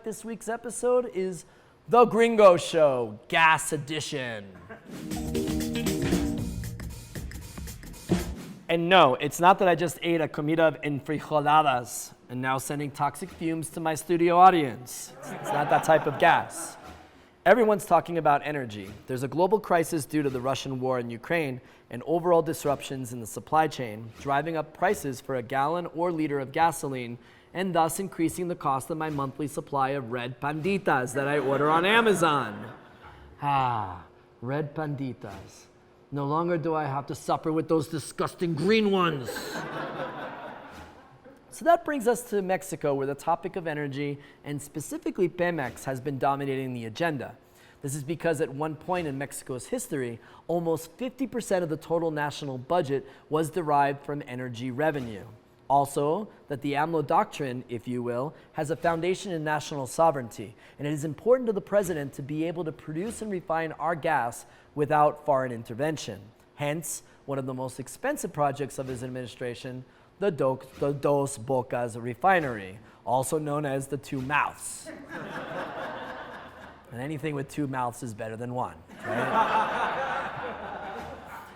this week's episode is The Gringo Show, Gas Edition. And no, it's not that I just ate a comida of enfrijoladas and now sending toxic fumes to my studio audience. It's not that type of gas. Everyone's talking about energy. There's a global crisis due to the Russian war in Ukraine and overall disruptions in the supply chain, driving up prices for a gallon or liter of gasoline and thus increasing the cost of my monthly supply of red panditas that I order on Amazon. Red panditas. No longer do I have to suffer with those disgusting green ones. So that brings us to Mexico, where the topic of energy, and specifically Paymex, has been dominating the agenda. This is because at one point in Mexico's history, almost 50% of the total national budget was derived from energy revenue. Also, that the AMLO doctrine, if you will, has a foundation in national sovereignty, and it is important to the president to be able to produce and refine our gas without foreign intervention. Hence, one of the most expensive projects of his administration, the Dos Bocas refinery, also known as the Two Mouths. And anything with two mouths is better than one, right?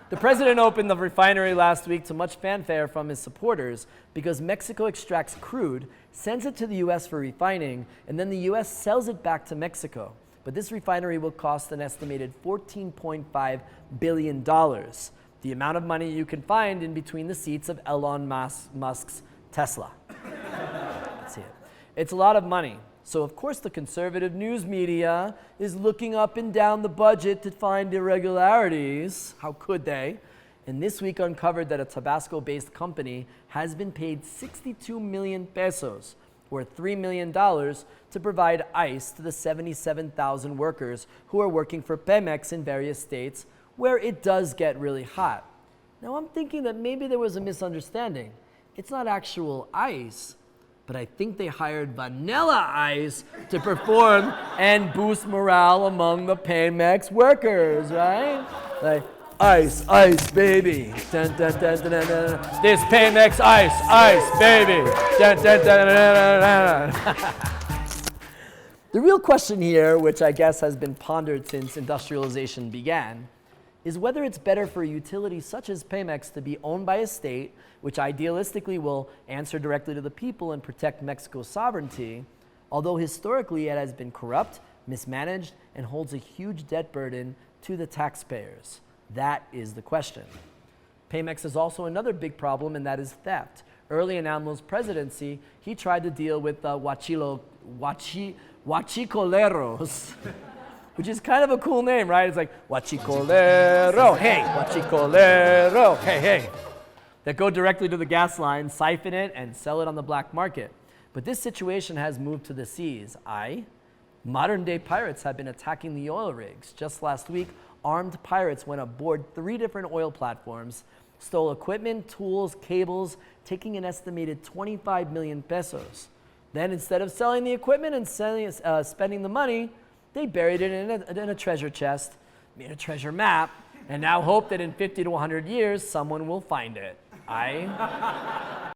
The president opened the refinery last week to much fanfare from his supporters because Mexico extracts crude, sends it to the U.S. for refining, and then the U.S. sells it back to Mexico. But this refinery will cost an estimated $14.5 billion, the amount of money you can find in between the seats of Elon Musk's Tesla. Let's see it. It's a lot of money. So of course the conservative news media is looking up and down the budget to find irregularities. How could they? And this week uncovered that a Tabasco-based company has been paid 62 million pesos, or $3 million, to provide ice to the 77,000 workers who are working for Paymex in various states where it does get really hot. Now I'm thinking that maybe there was a misunderstanding. It's not actual ice, but I think they hired Vanilla Ice to perform and boost morale among the Paymex workers, right? Like, ice, ice, baby. Dun, dun, dun, dun, dun, dun. This Paymex ice, ice, baby. Dun, dun, dun, dun, dun, dun. The real question here, which I guess has been pondered since industrialization began, is whether it's better for utilities such as Paymex to be owned by a state, which idealistically will answer directly to the people and protect Mexico's sovereignty, although historically it has been corrupt, mismanaged, and holds a huge debt burden to the taxpayers. That is the question. Paymex has also another big problem, and that is theft. Early in AMLO's presidency, he tried to deal with huachicoleros, which is kind of a cool name, right? It's like, huachicolero, hey, huachicolero, hey, hey. That go directly to the gas line, siphon it, and sell it on the black market. But this situation has moved to the seas. Modern-day pirates have been attacking the oil rigs. Just last week, armed pirates went aboard 3 different oil platforms, stole equipment, tools, cables, taking an estimated 25 million pesos. Then, instead of selling the equipment and spending the money, they buried it in a treasure chest, made a treasure map, and now hope that in 50 to 100 years, someone will find it.